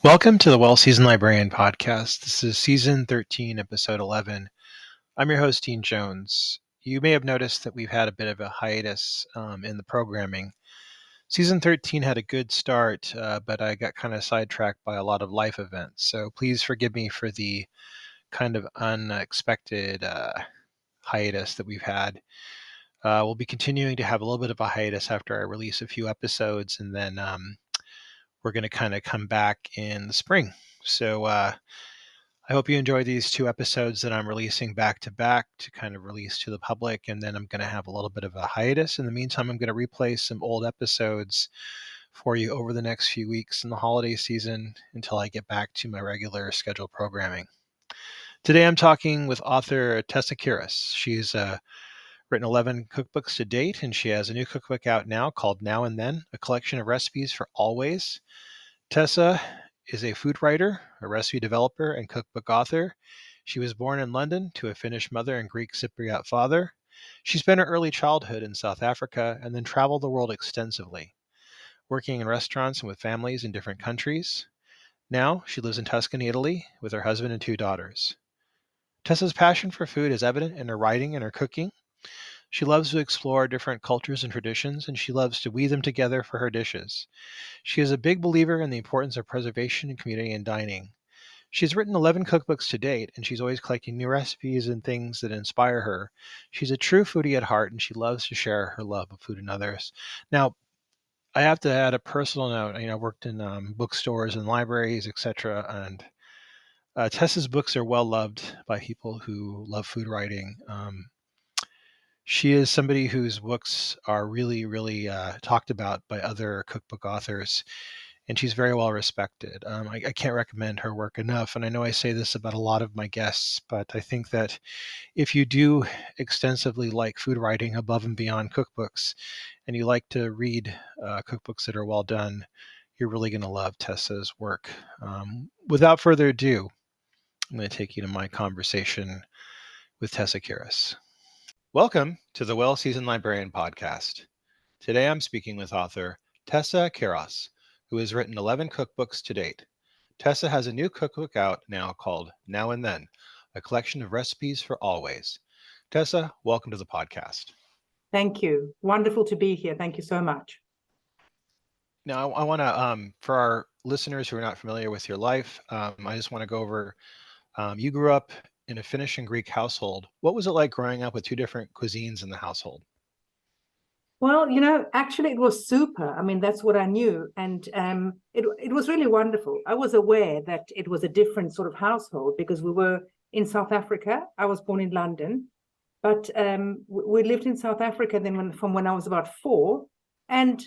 Welcome to the Well-Seasoned Librarian podcast. This is season 13, episode 11. I'm your host, Dean Jones. You may have noticed that we've had a bit of a hiatus in the programming. Season 13 had a good start, but I got kind of sidetracked by a lot of life events. So please forgive me for the kind of unexpected hiatus that we've had. We'll be continuing to have a little bit of a hiatus after I release a few episodes, and then we're going to kind of come back in the spring. So I hope you enjoy these two episodes that I'm releasing back to back to kind of release to the public. And then I'm going to have a little bit of a hiatus. In the meantime, I'm going to replay some old episodes for you over the next few weeks in the holiday season until I get back to my regular scheduled programming. Today, I'm talking with author Tessa Kiros. She's written 11 cookbooks to date, and she has a new cookbook out now called Now and Then, a collection of recipes for always. Tessa is a food writer, a recipe developer, and cookbook author. She was born in London to a Finnish mother and Greek-Cypriot father. She spent her early childhood in South Africa and then traveled the world extensively, working in restaurants and with families in different countries. Now, she lives in Tuscany, Italy, with her husband and two daughters. Tessa's passion for food is evident in her writing and her cooking. She loves to explore different cultures and traditions, and she loves to weave them together for her dishes. She is a big believer in the importance of preservation in community and dining. She's written 11 cookbooks to date, and she's always collecting new recipes and things that inspire her. She's a true foodie at heart, and she loves to share her love of food and others. Now, I have to add a personal note. I worked in bookstores and libraries, etc., and Tessa's books are well loved by people who love food writing. She is somebody whose books are really talked about by other cookbook authors, and she's very well respected. I can't recommend her work enough, and I know I say this about a lot of my guests, but I think that if you do extensively like food writing above and beyond cookbooks, and you like to read cookbooks that are well done, you're really going to love Tessa's work. Without further ado, I'm going to take you to my conversation with Tessa Kiros. Welcome to the Well-Seasoned Librarian podcast. Today I'm speaking with author Tessa Kiros, who has written 11 cookbooks to date. Tessa has a new cookbook out now called Now and Then, a collection of recipes for always. Tessa, welcome to the podcast. Thank you. Wonderful to be here. Thank you so much. Now, I want to, for our listeners who are not familiar with your life, I just want to go over, you grew up in a Finnish and Greek household. What was it like growing up with two different cuisines in the household? Well, actually it was super. I mean, that's what I knew. And it was really wonderful. I was aware that it was a different sort of household because we were in South Africa. I was born in London, but we lived in South Africa then from when I was about 4. And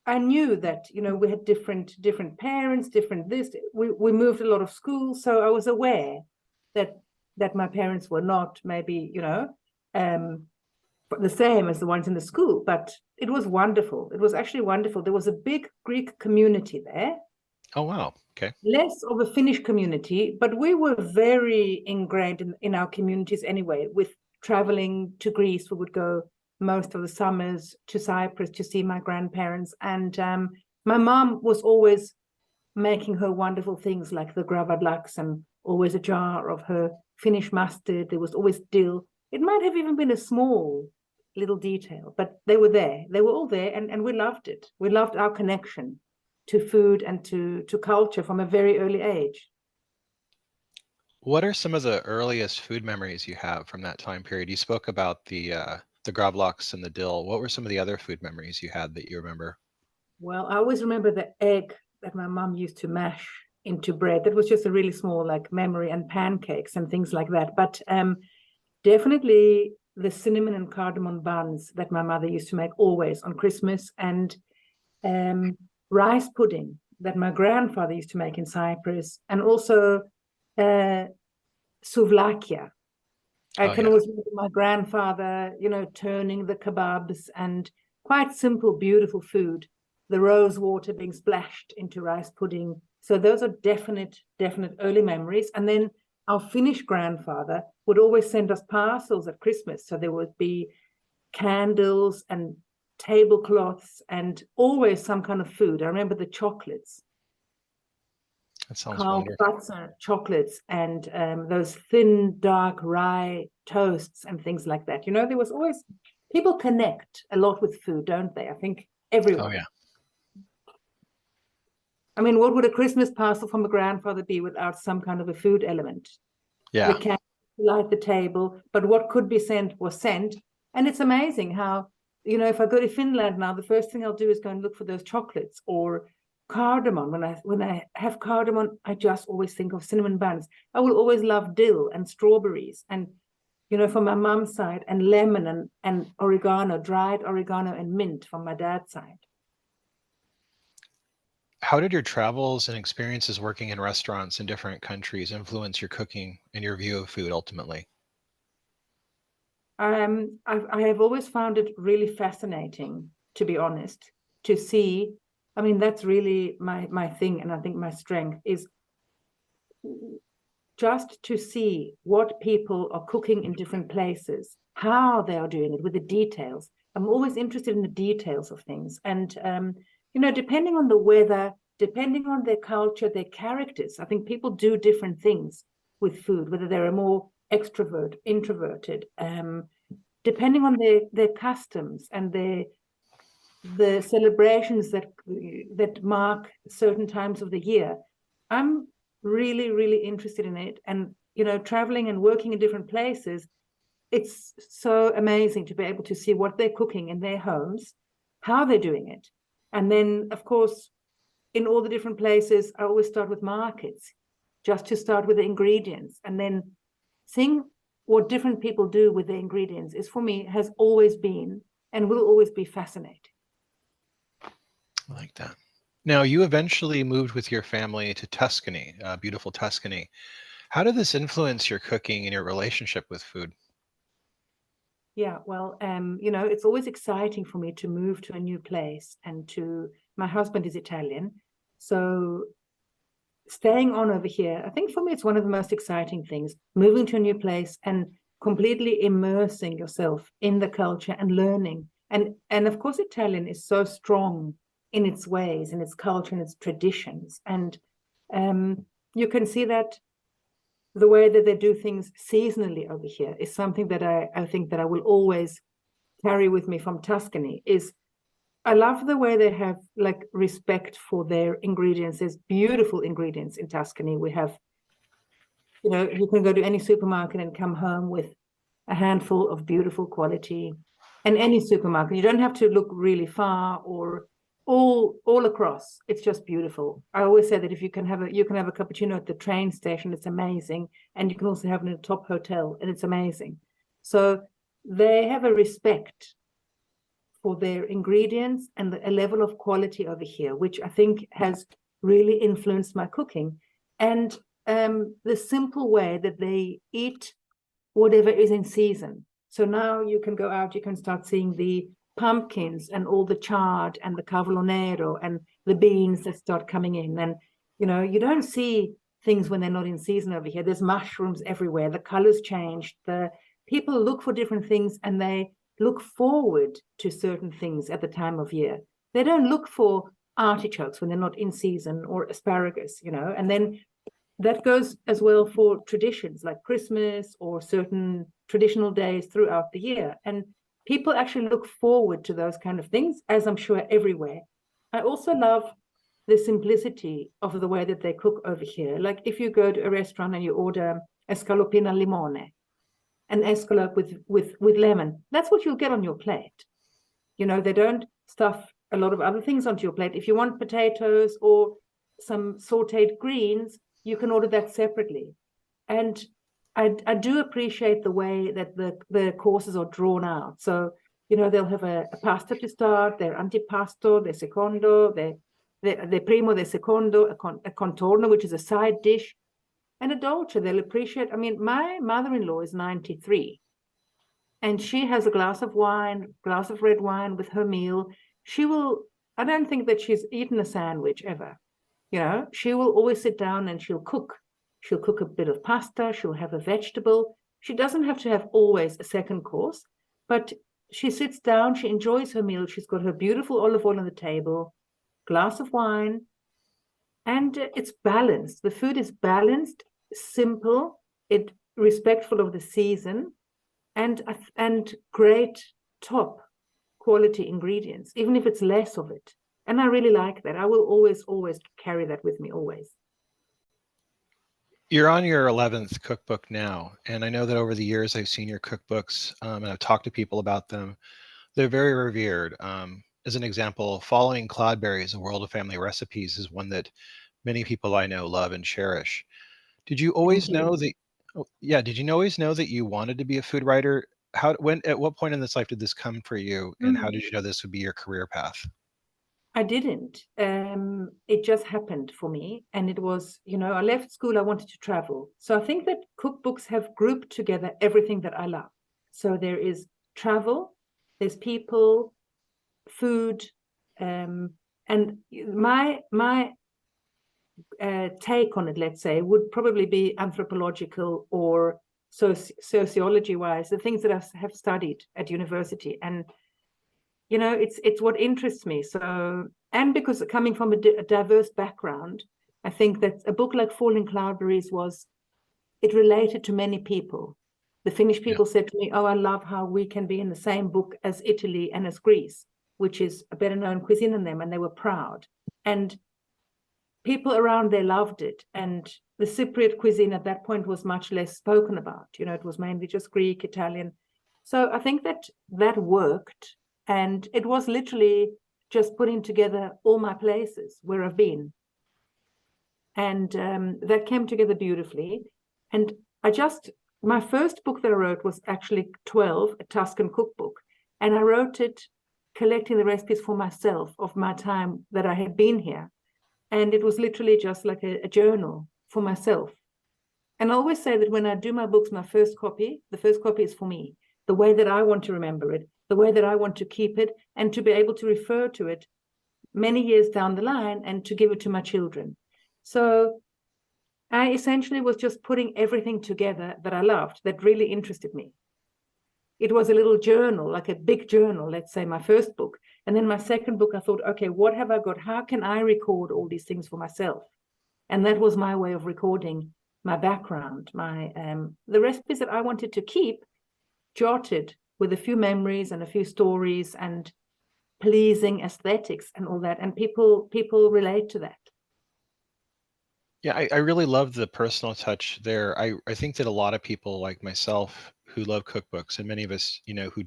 I knew that, we had different parents, different this. We moved a lot of schools. So I was aware that my parents were not maybe, the same as the ones in the school, but it was wonderful. It was actually wonderful. There was a big Greek community there. Oh, wow. Okay. Less of a Finnish community, but we were very ingrained in our communities anyway. With traveling to Greece, we would go most of the summers to Cyprus to see my grandparents. And my mom was always making her wonderful things like the gravadlaks and always a jar of her Finnish mustard. There was always dill. It might have even been a small little detail, but they were there. They were all there, and we loved it. We loved our connection to food and to culture from a very early age. What are some of the earliest food memories you have from that time period? You spoke about the gravlax and the dill. What were some of the other food memories you had that you remember? Well, I always remember the egg that my mom used to mash into bread. That was just a really small memory, and pancakes and things like that. But definitely the cinnamon and cardamom buns that my mother used to make always on Christmas, and rice pudding that my grandfather used to make in Cyprus, and also souvlakia. I can always remember my grandfather, turning the kebabs, and quite simple, beautiful food. The rose water being splashed into rice pudding. So those are definite early memories. And then our Finnish grandfather would always send us parcels at Christmas. So there would be candles and tablecloths and always some kind of food. I remember the chocolates. That sounds wonderful. Kalbasa chocolates and those thin, dark rye toasts and things like that. There was always, people connect a lot with food, don't they? I think Oh everyone. yeah. I mean, what would a Christmas parcel from a grandfather be without some kind of a food element? The Yeah. candles light the table, but what could be sent was sent. And it's amazing how, if I go to Finland now, the first thing I'll do is go and look for those chocolates or cardamom. When I have cardamom, I just always think of cinnamon buns. I will always love dill and strawberries and from my mom's side, and lemon and oregano, dried oregano and mint from my dad's side. How did your travels and experiences working in restaurants in different countries influence your cooking and your view of food ultimately? I have always found it really fascinating, to be honest, to see. I mean, that's really my thing, and I think my strength is just to see what people are cooking in different places, how they are doing it with the details. I'm always interested in the details of things, and depending on the weather, depending on their culture, their characters. I think people do different things with food, whether they're more extrovert, introverted. Depending on their customs and the celebrations that mark certain times of the year. I'm really, really interested in it. And, traveling and working in different places, it's so amazing to be able to see what they're cooking in their homes, how they're doing it. And then, of course, in all the different places, I always start with markets, just to start with the ingredients. And then seeing what different people do with the ingredients is, for me, has always been and will always be fascinating. I like that. Now, you eventually moved with your family to Tuscany, beautiful Tuscany. How did this influence your cooking and your relationship with food? Yeah, well, it's always exciting for me to move to a new place, and my husband is Italian. So staying on over here, I think for me, it's one of the most exciting things, moving to a new place and completely immersing yourself in the culture and learning. And of course, Italian is so strong in its ways, in its culture, and its traditions. And you can see that the way that they do things seasonally over here is something that I think that I will always carry with me from Tuscany. Is I love the way they have like respect for their ingredients. There's beautiful ingredients in Tuscany. We have, you can go to any supermarket and come home with a handful of beautiful quality. And any supermarket, you don't have to look really far or all across. It's just beautiful. I always say that if you can have a cappuccino at the train station, it's amazing. And you can also have it in a top hotel, and it's amazing. So they have a respect for their ingredients and a level of quality over here, which I think has really influenced my cooking. And the simple way that they eat whatever is in season. So now you can go out, you can start seeing the pumpkins and all the chard and the cavolo and the beans that start coming in. And, you don't see things when they're not in season over here. There's mushrooms everywhere. The colors change. The people look for different things, and they look forward to certain things at the time of year. They don't look for artichokes when they're not in season, or asparagus, and then that goes as well for traditions like Christmas or certain traditional days throughout the year. And people actually look forward to those kind of things, as I'm sure everywhere. I also love the simplicity of the way that they cook over here. Like if you go to a restaurant and you order escalopina limone, an escalope with lemon, that's what you'll get on your plate. They don't stuff a lot of other things onto your plate. If you want potatoes or some sauteed greens, you can order that separately. And I do appreciate the way that the courses are drawn out. So, they'll have a pasta to start, their antipasto, their secondo, their primo, their secondo, a contorno, which is a side dish, and a dolce. They'll appreciate. I mean, my mother-in-law is 93, and she has a glass of red wine with her meal. I don't think that she's eaten a sandwich ever. She will always sit down and she'll cook. She'll cook a bit of pasta. She'll have a vegetable. She doesn't have to have always a second course, but she sits down. She enjoys her meal. She's got her beautiful olive oil on the table, glass of wine, and it's balanced. The food is balanced, simple, it respectful of the season, and great top quality ingredients, even if it's less of it. And I really like that. I will always carry that with me, always. You're on your 11th cookbook now, and I know that over the years I've seen your cookbooks, and I've talked to people about them. They're very revered. As an example, Following Cloudberries, A World of Family Recipes is one that many people I know love and cherish. Did you always know that, oh, yeah, did you always know that you wanted to be a food writer? At what point in this life did this come for you, and how did you know this would be your career path? I didn't. It just happened for me. And it was, I left school, I wanted to travel. So I think that cookbooks have grouped together everything that I love. So there is travel, there's people, food, and my take on it, let's say, would probably be anthropological or sociology wise, the things that I have studied at university. And it's what interests me. So, and because coming from a diverse background, I think that a book like Falling Cloudberries it related to many people. The Finnish people said to me, "Oh, I love how we can be in the same book as Italy and as Greece, which is a better known cuisine than them," and they were proud. And people around there loved it. And the Cypriot cuisine at that point was much less spoken about. It was mainly just Greek, Italian. So I think that worked. And it was literally just putting together all my places where I've been. And that came together beautifully. And my first book that I wrote was actually 12, a Tuscan cookbook. And I wrote it collecting the recipes for myself of my time that I had been here. And it was literally just like a journal for myself. And I always say that when I do my books, the first copy is for me, the way that I want to remember it, the way that I want to keep it, and to be able to refer to it many years down the line and to give it to my children. So I essentially was just putting everything together that I loved, that really interested me. It was a little journal, like a big journal, let's say my first book. And then my second book, I thought, okay, what have I got? How can I record all these things for myself? And that was my way of recording my background, the recipes that I wanted to keep jotted with a few memories and a few stories and pleasing aesthetics and all that. And people relate to that. Yeah, I really love the personal touch there. I think that a lot of people like myself who love cookbooks, and many of us, who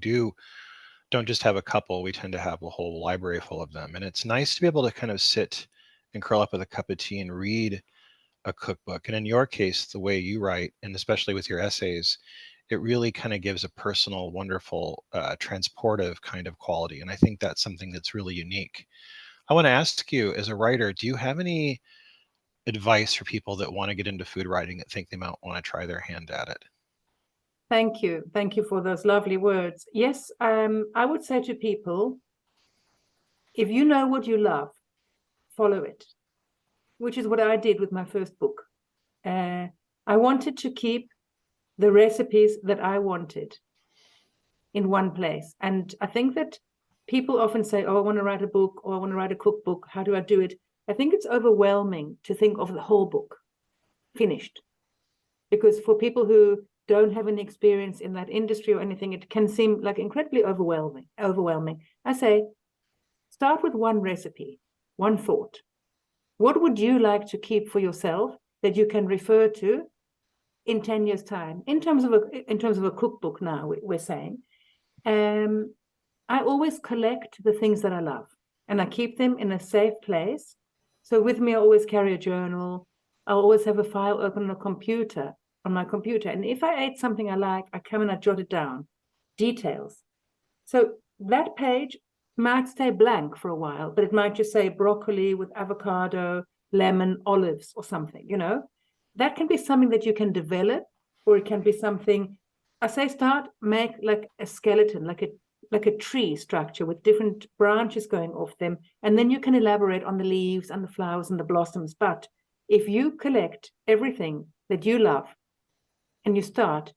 don't just have a couple, we tend to have a whole library full of them. And it's nice to be able to kind of sit and curl up with a cup of tea and read a cookbook. And in your case, the way you write, and especially with your essays, it really kind of gives a personal, wonderful, transportive kind of quality. And I think that's something that's really unique. I want to ask you, as a writer, do you have any advice for people that want to get into food writing that think they might want to try their hand at it? Thank you. Thank you for those lovely words. Yes, I would say to people, if you know what you love, follow it, which is what I did with my first book. I wanted to keep the recipes that I wanted in one place. And I think that people often say, oh, I want to write a book, or I want to write a cookbook. How do I do it? I think it's overwhelming to think of the whole book finished. Because for people who don't have any experience in that industry or anything, it can seem like incredibly overwhelming. I say, start with one recipe, one thought. What would you like to keep for yourself that you can refer to in 10 years' time? In terms of a cookbook now, we're saying, I always collect the things that I love, and I keep them in a safe place. So with me, I always carry a journal. I always have a file open on my computer. And if I ate something I like, I come and I jot it down, details. So that page might stay blank for a while, but it might just say broccoli with avocado, lemon, olives, or something, That can be something that you can develop, or it can be something, I say make like a skeleton, like a tree structure with different branches going off them. And then you can elaborate on the leaves and the flowers and the blossoms. But if you collect everything that you love and you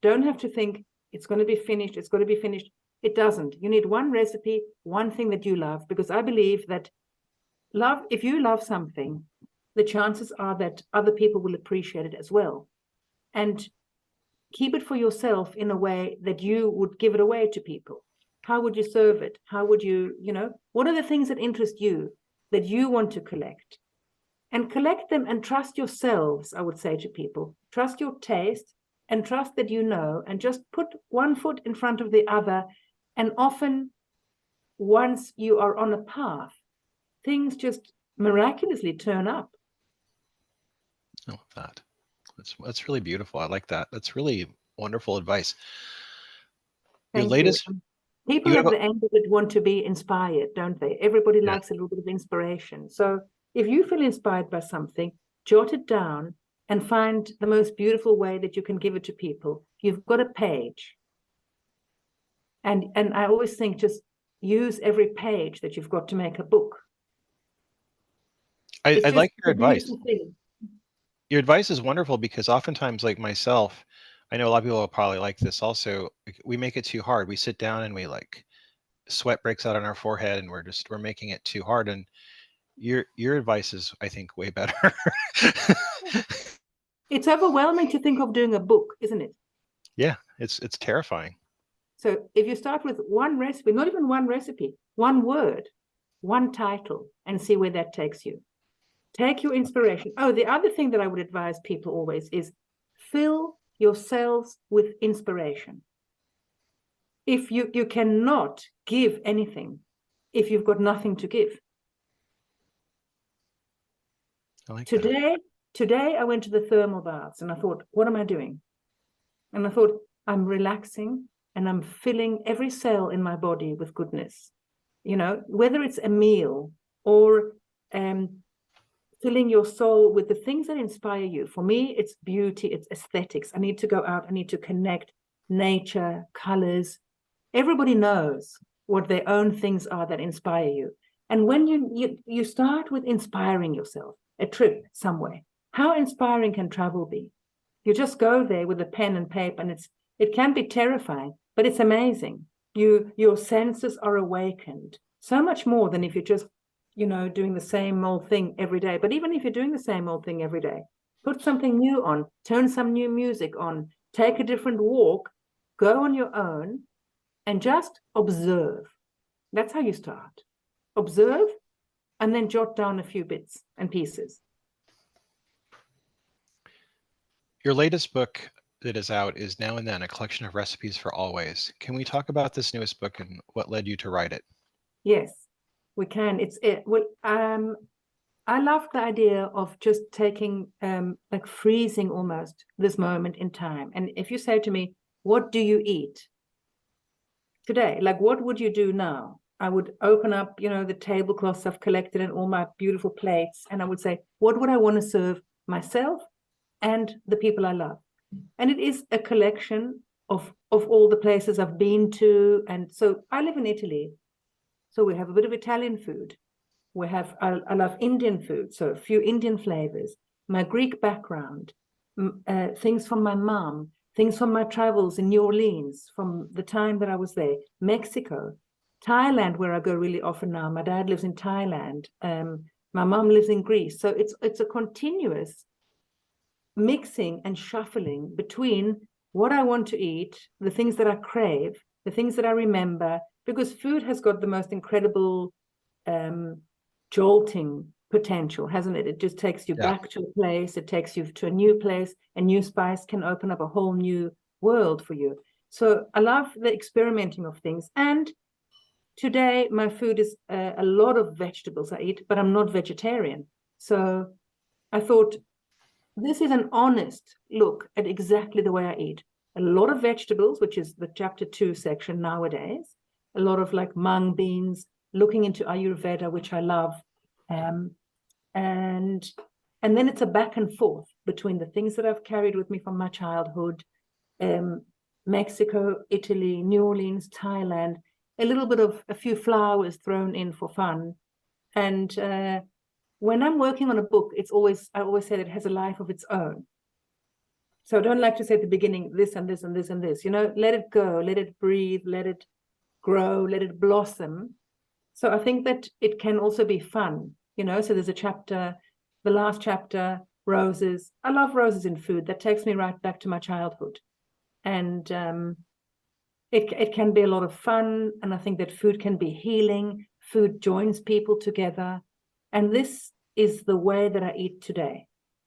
don't have to think it's going to be finished. It doesn't. You need one recipe, one thing that you love, because I believe that if you love something, the chances are that other people will appreciate it as well. And keep it for yourself in a way that you would give it away to people. How would you serve it? How would you, what are the things that interest you, that you want to collect? And collect them and trust yourselves, I would say to people. Trust your taste and trust that you know, and just put one foot in front of the other. And often, once you are on a path, things just miraculously turn up. I love that. That's really beautiful. I like that. That's really wonderful advice. Your Thank latest you. People at the end of it want to be inspired, don't they? Everybody likes a little bit of inspiration. So if you feel inspired by something, jot it down and find the most beautiful way that you can give it to people. You've got a page. And I always think, just use every page that you've got to make a book. I like your advice. Your advice is wonderful, because oftentimes, like myself, I know a lot of people will probably like this also, we make it too hard. We sit down and we sweat breaks out on our forehead, and we're making it too hard. And your advice is, I think, way better. It's overwhelming to think of doing a book, isn't it? Yeah, it's terrifying. So if you start with one recipe, not even one recipe, one word, one title, and see where that takes you. Take your inspiration. Oh, the other thing that I would advise people always is fill yourselves with inspiration. If you cannot give anything if you've got nothing to give. I like Today I went to the thermal baths and I thought, what am I doing? And I thought, I'm relaxing and I'm filling every cell in my body with goodness. Whether it's a meal or filling your soul with the things that inspire you. For me, it's beauty, it's aesthetics. I need to go out, I need to connect, nature, colors. Everybody knows what their own things are that inspire you. And when you start with inspiring yourself, a trip somewhere, how inspiring can travel be? You just go there with a pen and paper, and it can be terrifying, but it's amazing. Your senses are awakened so much more than if you're just doing the same old thing every day. But even if you're doing the same old thing every day, put something new on, turn some new music on, take a different walk, go on your own, and just observe. That's how you start. Observe, and then jot down a few bits and pieces. Your latest book that is out is Now and Then, a collection of recipes for always. Can we talk about this newest book and what led you to write it? Yes, we can. I love the idea of just taking, freezing almost this moment in time. And if you say to me, what do you eat today? What would you do now? I would open up, the tablecloths I've collected and all my beautiful plates. And I would say, what would I want to serve myself and the people I love? And it is a collection of all the places I've been to. And so I live in Italy. So we have a bit of Italian food. I love Indian food, so a few Indian flavors, my Greek background, things from my mom, things from my travels in New Orleans, from the time that I was there, Mexico, Thailand, where I go really often now. My dad lives in Thailand. My mom lives in Greece. So it's a continuous mixing and shuffling between what I want to eat, the things that I crave, the things that I remember, because food has got the most incredible jolting potential, hasn't it? It just takes you back to a place, it takes you to a new place, a new spice can open up a whole new world for you. So I love the experimenting of things. And today my food is a lot of vegetables I eat, but I'm not vegetarian. So I thought, this is an honest look at exactly the way I eat. A lot of vegetables, which is the chapter 2 section nowadays, a lot of mung beans, looking into Ayurveda, which I love. And then it's a back and forth between the things that I've carried with me from my childhood, Mexico, Italy, New Orleans, Thailand, a little bit of a few flowers thrown in for fun. And when I'm working on a book, I always say that it has a life of its own. So I don't like to say at the beginning, this and this and this and this, let it go, let it breathe, let it grow, let it blossom. So I think that it can also be fun, so there's a chapter the last chapter, roses. I love roses in food. That takes me right back to my childhood. And it can be a lot of fun. And I think that food can be healing. Food joins people together. And this is the way that I eat today.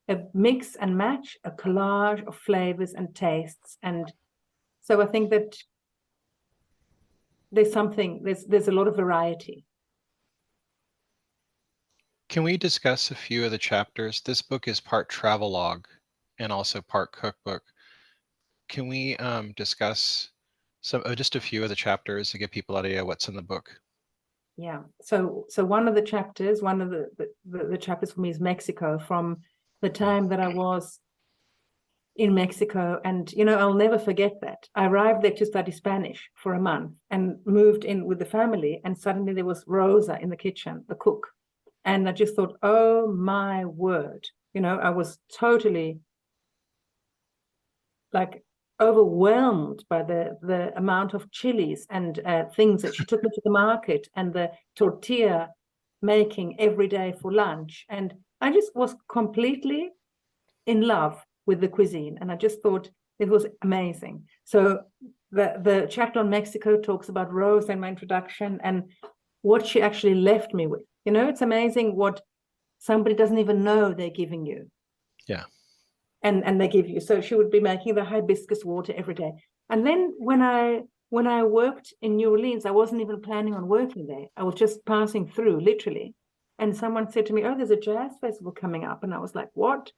A mix and match, a collage of flavors and tastes. And so I think that there's a lot of variety. Can we discuss a few of the chapters? This book is part travelogue and also part cookbook. Can we discuss just a few of the chapters to give people an idea what's in the book? Yeah. So one of the chapters for me is Mexico, from the time that I was in Mexico. And, I'll never forget that. I arrived there to study Spanish for a month and moved in with the family. And suddenly there was Rosa in the kitchen, the cook. And I just thought, oh, my word. I was totally like overwhelmed by the amount of chilies and things that she took me to the market, and the tortilla making every day for lunch. And I just was completely in love with the cuisine. And I just thought it was amazing. So the chapter on Mexico talks about Rose and my introduction and what she actually left me with. It's amazing what somebody doesn't even know they're giving you. Yeah. And they give you. So she would be making the hibiscus water every day. And then when I worked in New Orleans, I wasn't even planning on working there. I was just passing through, literally. And someone said to me, oh, there's a jazz festival coming up. And I was like, what?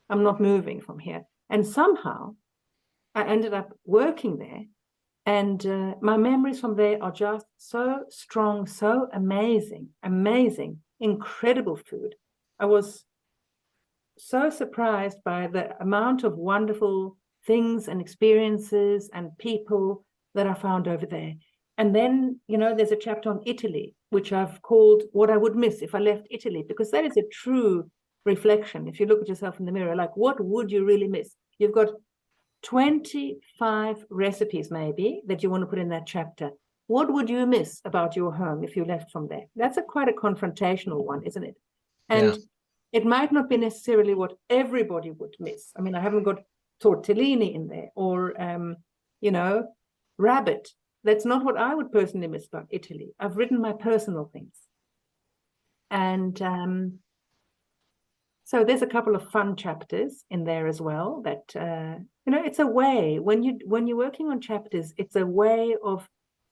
I'm not moving from here. And somehow I ended up working there. And my memories from there are just so strong, so amazing, incredible food. I was so surprised by the amount of wonderful things and experiences and people that I found over there. And then, there's a chapter on Italy, which I've called What I Would Miss If I Left Italy, because that is a true reflection. If you look at yourself in the mirror, like, what would you really miss? You've got 25 recipes maybe that you want to put in that chapter. What would you miss about your home if you left from there? That's quite a confrontational one, isn't it? And it might not be necessarily what everybody would miss. I mean, I haven't got tortellini in there or, rabbit. That's not what I would personally miss about Italy. I've written my personal things. And so there's a couple of fun chapters in there as well that, it's a way, when you're working on chapters, it's a way of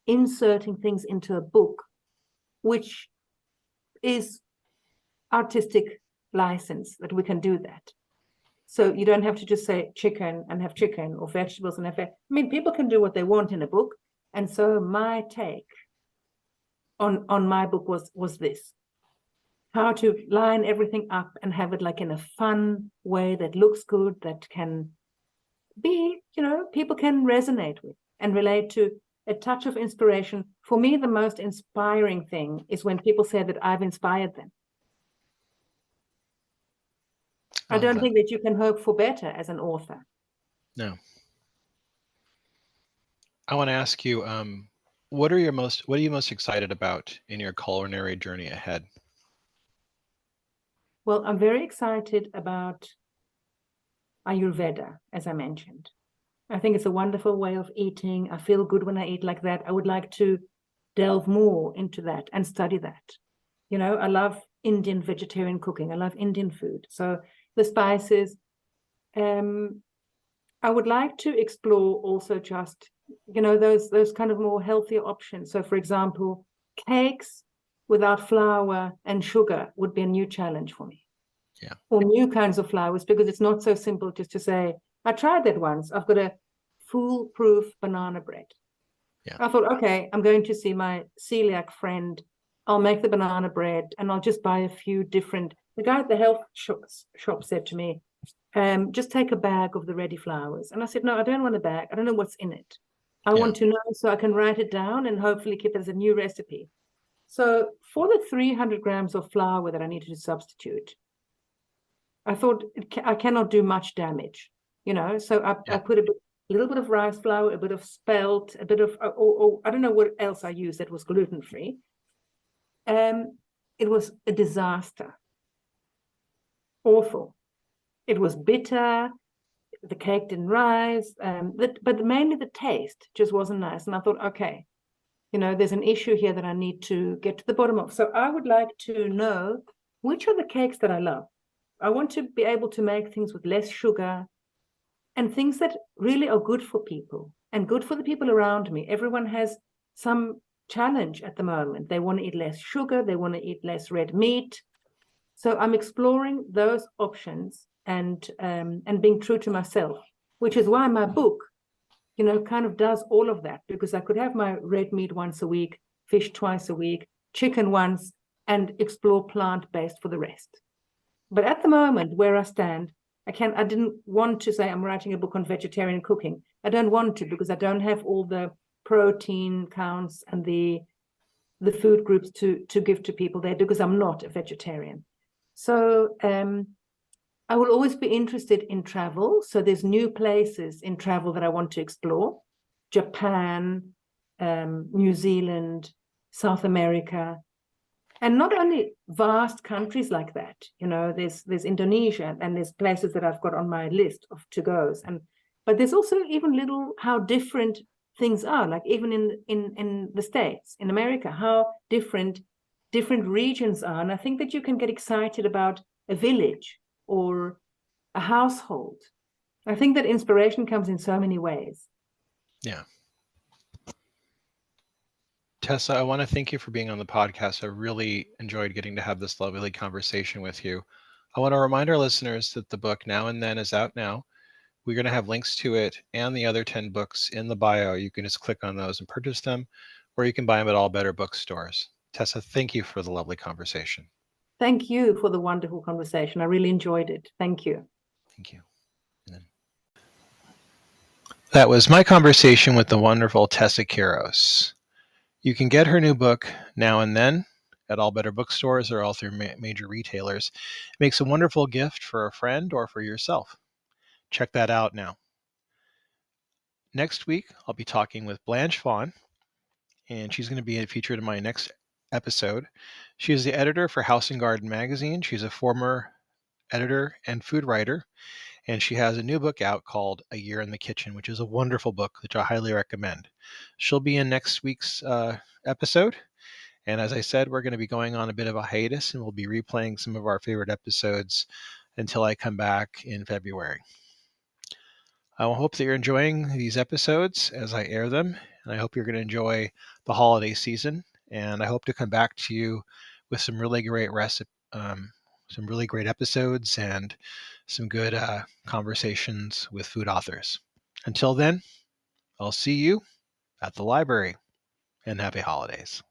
inserting things into a book, which is artistic license that we can do that. So you don't have to just say chicken and have chicken, or vegetables and have I mean, people can do what they want in a book. And so my take on my book was this: how to line everything up and have it like in a fun way that looks good, that can be, people can resonate with and relate to. A touch of inspiration. For me, the most inspiring thing is when people say that I've inspired them. I don't think that you can hope for better as an author. No. I want to ask you, what are you most excited about in your culinary journey ahead? Well, I'm very excited about Ayurveda, as I mentioned. I think it's a wonderful way of eating. I feel good when I eat like that. I would like to delve more into that and study that. I love Indian vegetarian cooking. I love Indian food. So the spices. I would like to explore also just, those kind of more healthier options. So, for example, cakes without flour and sugar would be a new challenge for me. Yeah. Or new kinds of flours, because it's not so simple just to say, I tried that once. I've got a foolproof banana bread. Yeah. I thought, okay, I'm going to see my celiac friend. I'll make the banana bread and I'll just buy a few different. The guy at the health shop said to me, just take a bag of the ready flours. And I said, no, I don't want a bag. I don't know what's in it. I want to know so I can write it down and hopefully keep it as a new recipe. So for the 300 grams of flour that I needed to substitute, I thought I cannot do much damage, so I put a little bit of rice flour, a bit of spelt, a bit of, I don't know what else I used that was gluten-free. It was a disaster. awful. It was bitter. The cake didn't rise, but mainly the taste just wasn't nice. And I thought, okay, there's an issue here that I need to get to the bottom of. So I would like to know which are the cakes that I love. I want to be able to make things with less sugar and things that really are good for people and good for the people around me. Everyone has some challenge at the moment. They want to eat less sugar. They want to eat less red meat. So I'm exploring those options and being true to myself, which is why my book, kind of does all of that, because I could have my red meat once a week, fish twice a week, chicken once, and explore plant-based for the rest. But at the moment where I stand, I didn't want to say I'm writing a book on vegetarian cooking. I don't want to, because I don't have all the protein counts and the food groups to give to people there, because I'm not a vegetarian. So I will always be interested in travel. So there's new places in travel that I want to explore. Japan, New Zealand, South America, and not only vast countries like that. There's Indonesia, and there's places that I've got on my list of to-goes. But there's also even little how different things are, like even in the States, in America, how different regions are. And I think that you can get excited about a village or a household. I think that inspiration comes in so many ways. Yeah. Tessa, I want to thank you for being on the podcast. I really enjoyed getting to have this lovely conversation with you. I want to remind our listeners that the book Now and Then is out now. We're going to have links to it and the other 10 books in the bio. You can just click on those and purchase them, or you can buy them at all better bookstores. Tessa, thank you for the lovely conversation. Thank you for the wonderful conversation. I really enjoyed it. Thank you. Thank you. That was my conversation with the wonderful Tessa Kiros. You can get her new book, Now and Then, at all better bookstores or all through major retailers. It makes a wonderful gift for a friend or for yourself. Check that out now. Next week, I'll be talking with Blanche Vaughn, and she's going to be featured in my next episode. She is the editor for House and Garden magazine. She's a former editor and food writer, and she has a new book out called A Year in the Kitchen, which is a wonderful book, which I highly recommend. She'll be in next week's episode. And as I said, we're going to be going on a bit of a hiatus, and we'll be replaying some of our favorite episodes until I come back in February. I hope that you're enjoying these episodes as I air them, and I hope you're going to enjoy the holiday season. And I hope to come back to you with some really great some really great episodes and some good conversations with food authors. Until then, I'll see you at the library, and happy holidays.